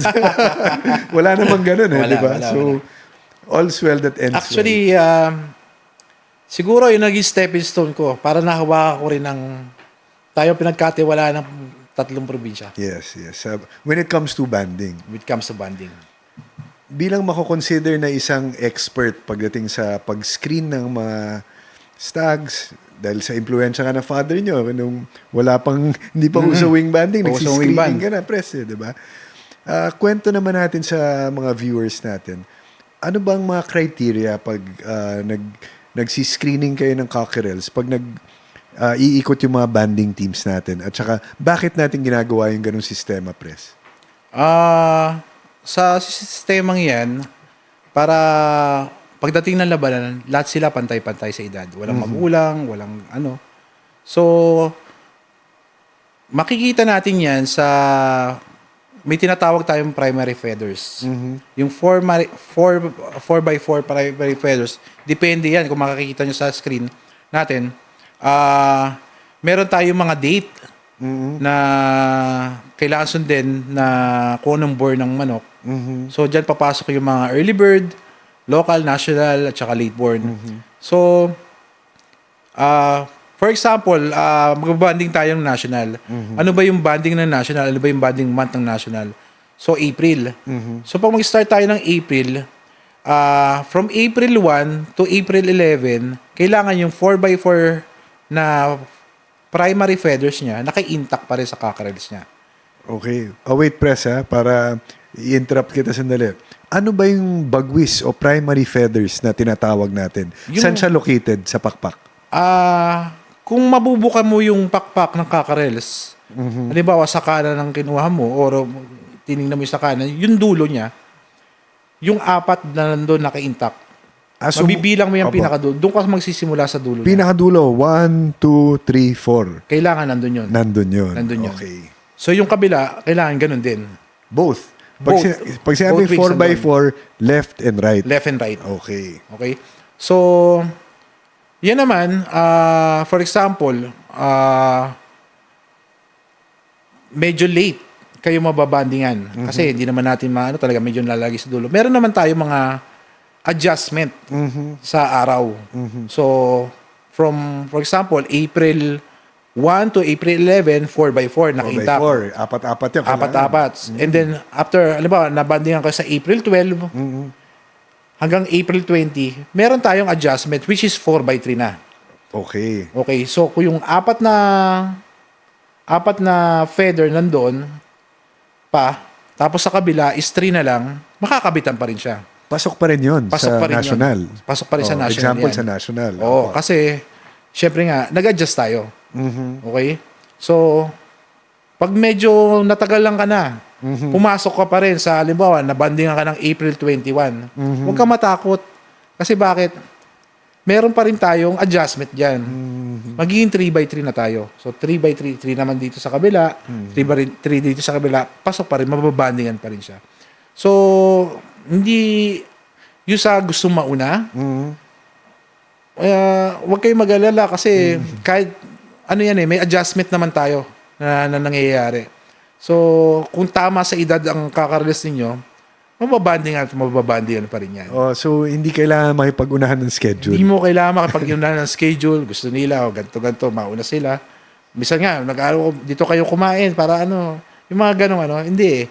Wala namang ganun, eh, Wala, di ba? wala, So, all's well that ends well. actually, siguro yung naging stepping stone ko para nahawakan ko rin ng tayo pinagkatiwala ng 3 probinsya Yes, yes. When it comes to banding, when it comes to banding. bilang mako-consider na isang expert pagdating sa pag-screen ng mga stags, dahil sa impluensya ka ng father nyo, nung wala pang, hindi pa uso wing banding, Uso wing nagsiscreening band. ka na, Pres, di ba? Kwento naman natin sa mga viewers natin, ano bang mga criteria pag nagsiscreening kayo ng cockerels, pag iikot yung mga banding teams natin, at saka bakit natin ginagawa yung ganung sistema, Pres? Sa sistemang yan, para pagdating ng labanan, lahat sila pantay-pantay sa edad. Walang magulang, walang ano. So, makikita natin yan sa may tinatawag tayong primary feathers. Yung 4x4 primary feathers, depende yan kung makikita nyo sa screen natin. Meron tayong mga date na kailangan sundin na kung anong born ng manok. So, dyan papasok yung mga early bird, local, national, at saka late born. So, for example, magbabanding tayo ng national. Ano ba yung banding ng national? Ano ba yung banding month ng national? So, April. So, pag mag-start tayo ng April, from April 1 to April 11, kailangan yung 4x4 na primary feathers niya, naka-intact pa rin sa cockerels niya. Okay. Wait, Pres, ha, para i-interrupt kita sandali. Ano ba yung bagwis o primary feathers na tinatawag natin? Saan siya located sa pakpak? Kung mabubuka mo yung pakpak ng cockerels, halimbawa sa kanan ng kinuha mo or tinignan mo yung sa kanan, yung dulo niya, yung 4 na nandun naka-intact. So, Mabibilang mo yung Opo. pinakadulo. Doon ka magsisimula sa dulo niya. Pinakadulo, 1, 2, 3, 4. Kailangan nandun yun. Nandun yun. Nandun yun. Okay. So yung kabila, kailangan ganun din. Both. Both. Pag sinabing Both wings 4x4, left and right. Left and right. Okay. Okay? So, yan naman, for example, medyo late kayo mababandingan. Kasi hindi naman natin talaga medyo nalalagi sa dulo. Meron naman tayo mga adjustment sa araw. So, for example, April 1 to April 11, 4x4, naka-intact. 4x4. Apat-apat yun. kailangan. Apat-apat. And then, after, nabandingan ka sa April 12, hanggang April 20, meron tayong adjustment, which is 4x3 na. Okay. Okay, so kung yung apat na feather nandoon pa, tapos sa kabila is 3 na lang, makakabitan pa rin siya. Pasok pa rin yun Pasok sa pa rin national. yun. Pasok pa rin sa national Example yan. sa national. Oo, kasi, syempre nga, nag-adjust tayo. Okay? So, pag medyo natagalan ka na, pumasok ka pa rin sa, halimbawa, nabandingan ka ng April 21, huwag ka matakot. Kasi bakit? Meron pa rin tayong adjustment dyan. Magiging 3x3 na tayo. So, 3x3, 3 naman dito sa kabila, 3 dito sa kabila, pasok pa rin, mababandingan pa rin siya. So, hindi yung sa gusto mauna, huwag kayong mag-alala kasi kahit ano yan may adjustment naman tayo na nangyayari. So, kung tama sa edad ang kakarelas ninyo, mababandingan pa rin yan. So, hindi kailangan makipag-unahan ng schedule. Hindi mo kailangan makapag-iunan ng schedule. Gusto nila, ganito, mauna sila. Minsan nga, dito kayo kumain para yung mga ganong hindi eh.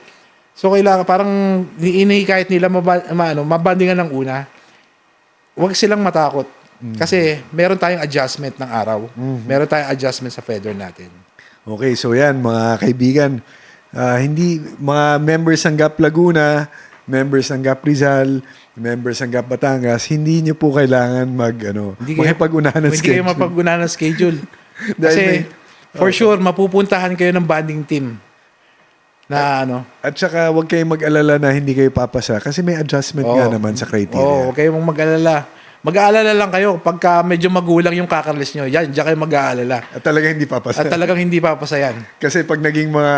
So, kailangan, parang inihikayat nila mabandingan ng una. Huwag silang matakot. Kasi meron tayong adjustment ng araw. Meron tayong adjustment sa feather natin. Okay, so yan, mga kaibigan, hindi, mga members ng GAP Laguna, members ng GAP Rizal, members ng GAP Batangas, hindi nyo po kailangan makipag-unahan ng Hindi schedule. kayo mapag-unahan ng schedule. Dahil Kasi, For sure, mapupuntahan kayo ng banding team na ano. At saka huwag kayong mag-alala na hindi kayo papasa kasi may adjustment nga naman sa criteria. Oo, huwag kayong mag-alala. Mag-aalala lang kayo pagka medyo magulang yung kakarlis nyo. Diyan kayo mag-aalala. At talagang hindi papasa. At talagang hindi papasa yan. Kasi pag naging mga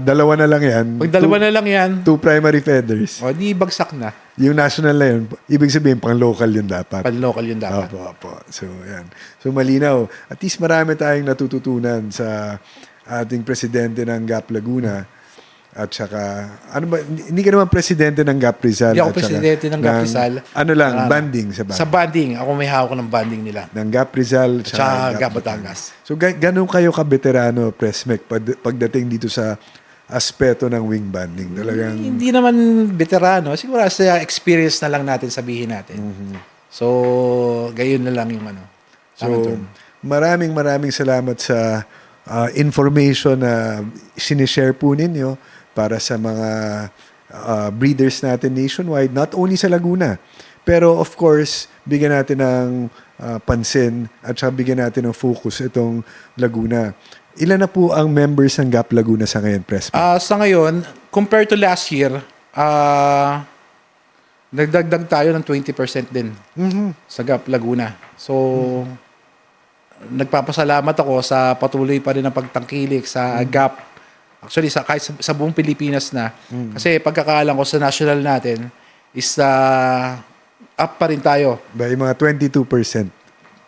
dalawa na lang yan, Pag dalawa na lang yan, two primary feathers, di bagsak na. yung national na yun, ibig sabihin pang local yun dapat. Pan-local yun dapat. Opo. So, yan. So, malinaw. At least marami tayong natututunan sa ating presidente ng GAP Laguna. At saka, ano ba, hindi ka naman presidente ng GAP Rizal. Hindi ako at saka presidente ng GAP Rizal. Ano lang, banding sa banding. Sa banding, ako may hawak ng banding nila. Ng GAP Rizal. Tsaka GAP Batangas. So, ganun kayo ka-veterano, Presmec, pagdating dito sa aspeto ng wing banding. Talagang, Hindi naman veterano. Siguro sa experience na lang natin sabihin natin. So, gayon na lang yung ano. so, maraming salamat sa information na sinishare po ninyo para sa mga breeders natin nationwide, not only sa Laguna. Pero of course, bigyan natin ng pansin at saka bigyan natin ng focus itong Laguna. Ilan na po ang members ng GAP Laguna sa ngayon, Presby? Sa ngayon, compared to last year, nagdagdag tayo ng 20% din sa GAP Laguna. So, nagpapasalamat ako sa patuloy pa rin ng pagtangkilik sa GAP. Actually, kahit sa buong Pilipinas na. Kasi pagkakaalam ko sa national natin is up pa rin tayo. By mga 22%.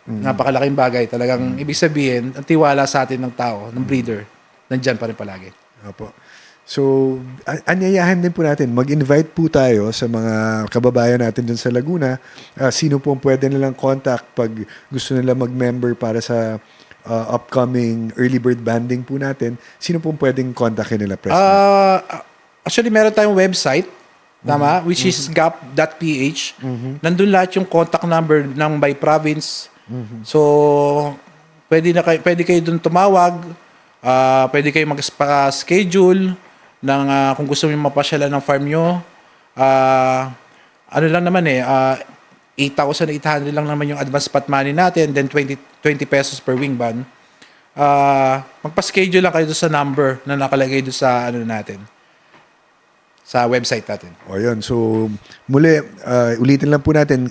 Napakalaking bagay. Talagang ibig sabihin, ang tiwala sa atin ng tao, ng breeder, nandyan pa rin palagi. Opo. So, anyayahan din po natin. Mag-invite po tayo sa mga kababayan natin dyan sa Laguna. Sino po pwede nilang contact pag gusto nila mag-member para sa upcoming early bird banding po natin. Sino po pwedeng kontakin nila, President? Actually, meron tayong website, tama, which is gap.ph. Nandun lahat yung contact number ng by province. So, pwede kayo dun tumawag. Pwede kayo mag-schedule ng kung gusto niyo mapasyalan ng farm nyo. Ano lang naman 8,800 lang naman yung advance pot money natin, then 20 pesos per wing ban. Magpa-schedule lang kayo doon sa number na nakalagay doon sa ano natin, sa website natin. O yun. So, muli, ulitin lang po natin,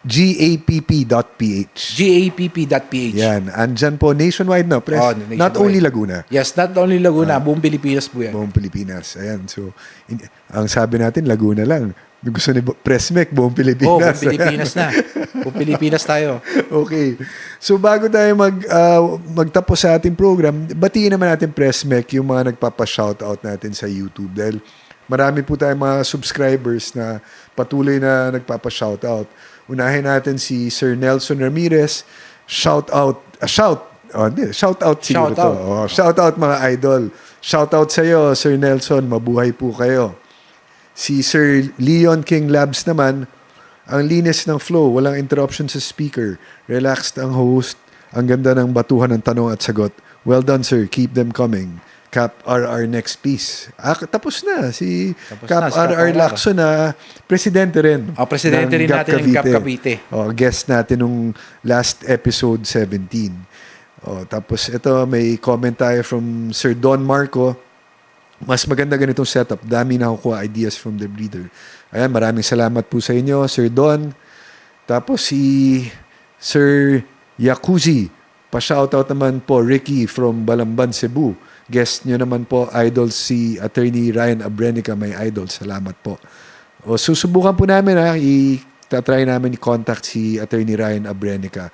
gapp.ph. gapp.ph. Yan. Andyan po, nationwide na, Pres. Nationwide. Not only Laguna. Yes, not only Laguna, buong Pilipinas po yan. Buong Pilipinas. Ayan. So, ang sabi natin, Laguna lang. Gusto ni Presmec, buong Pilipinas. buong Pilipinas na. Buong Pilipinas tayo. Okay. So, bago tayo magtapos sa ating program, batiin naman natin, Presmec, yung mga nagpapa-shoutout natin sa YouTube. Dahil marami po tayong mga subscribers na patuloy na nagpapa-shoutout. Unahin natin si Sir Nelson Ramirez. Shout out siguro to. Shout out mga idol. Shout out sa iyo, Sir Nelson. Mabuhay po kayo. Si Sir Leon King Labs naman, ang linis ng flow, walang interruption sa speaker. Relaxed ang host. Ang ganda ng batuhan ng tanong at sagot. Well done, sir. Keep them coming. Cap RR next piece. Tapos na. Si Cap RR Lacson na presidente rin. Presidente rin natin ng GAP Cavite. Guest natin nung last episode 17. Tapos ito, may comment tayo from Sir Don Marco. Mas maganda ganitong setup. Dami na nakukuha ideas from the breeder. Ayan, maraming salamat po sa inyo, Sir Don. Tapos si Sir Yakuzi. Pa-shoutout naman po, Ricky from Balamban, Cebu. Guest nyo naman po, idol si Attorney Ryan Abrenica, may idol. Salamat po. Susubukan po namin itatry namin i-contact si Attorney Ryan Abrenica.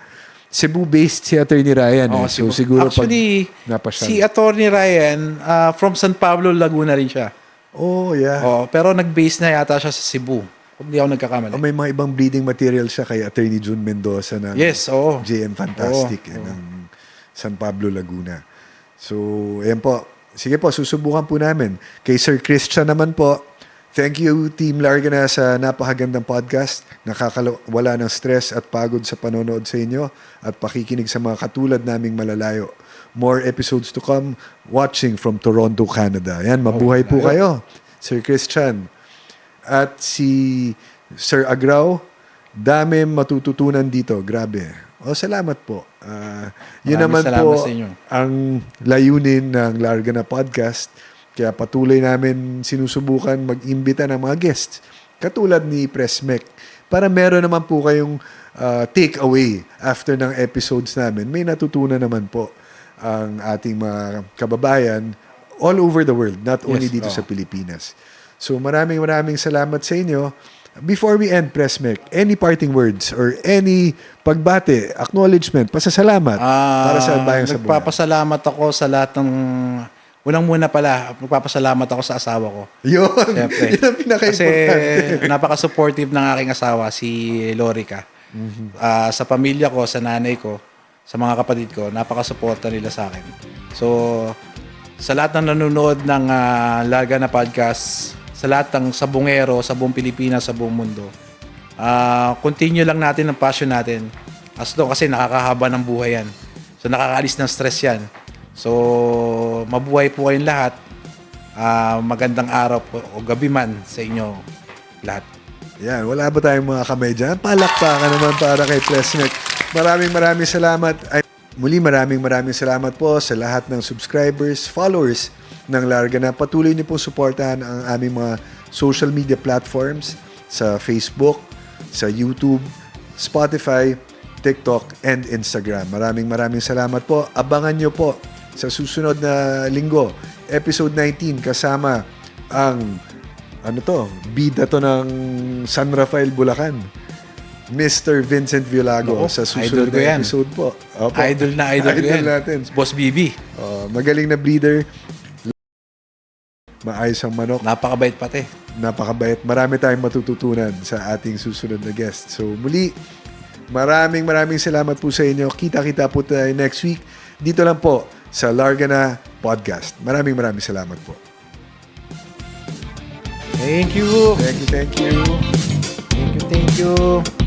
Cebu-based si Attorney Ryan. So siguro actually, si Attorney Ryan, from San Pablo, Laguna rin siya. Oh, yeah. Pero nag-base na yata siya sa Cebu. Kung di ako nagkakamali. May mga ibang breeding material siya kay Attorney June Mendoza ng JM Fantastic ng San Pablo, Laguna. So, ayan po. Sige po, susubukan po namin. Kay Sir Christian naman po, thank you, Team Largana, sa napakagandang podcast. Nakakawala ng stress at pagod sa panonood sa inyo at pakikinig sa mga katulad naming malalayo. More episodes to come, watching from Toronto, Canada. Ayan, mabuhay po kayo, Sir Christian. At si Sir Agrao, Dami matututunan dito. Grabe. Salamat po. Yun Maraming naman salamat po sa inyo. ang layunin ng Larga na Podcast. Kaya patuloy namin sinusubukan mag-imbita ng mga guests katulad ni Presmec para meron naman po kayong take away after ng episodes namin. May natutunan naman po ang ating mga kababayan all over the world, not only Yes, dito sa Pilipinas. So maraming salamat sa inyo. Before we end, Presmec, any parting words or any pagbate, acknowledgement, pasasalamat para sa bayang sa buhay? Nagpapasalamat ako sa lahat ng... Unang-muna pala, magpapasalamat ako sa asawa ko. Yun. Siyempre. Yun ang Kasi pinaka-importante. napaka-supportive ng aking asawa, si Lorica. Sa pamilya ko, sa nanay ko, sa mga kapatid ko, napaka-suporta nila sa akin. So, sa lahat ng nanonood ng Larga na Podcast, sa lahat ng sabungero, sa buong Pilipinas, sa buong mundo, continue lang natin ang passion natin. Kasi nakakahaba ng buhay yan. So, nakakaalis ng stress yan. So, mabuhay po kayong lahat. Magandang araw po o gabi man sa inyo lahat. Yan, wala ba tayong mga kamay dyan? Palakpakan naman para kay Presmec. Maraming salamat. Muli maraming salamat po sa lahat ng subscribers, followers ng Larga na. Patuloy niyo pong suportahan ang aming mga social media platforms sa Facebook, sa YouTube, Spotify, TikTok, and Instagram. Maraming salamat po. Abangan nyo po sa susunod na linggo, episode 19, kasama ang bida to ng San Rafael, Bulacan. Mr. Vincent Violago sa susunod idol ko na yan. episode po. Opo. Idol ko yan. natin. Boss BB. Magaling na breeder. Maayos ang manok. Napakabait pati. Napakabait. Marami tayong matututunan sa ating susunod na guest. So muli, maraming salamat po sa inyo. Kita-kita po tayo next week. Dito lang po sa Larga na Podcast. Maraming salamat po. Thank you. Thank you. Thank you.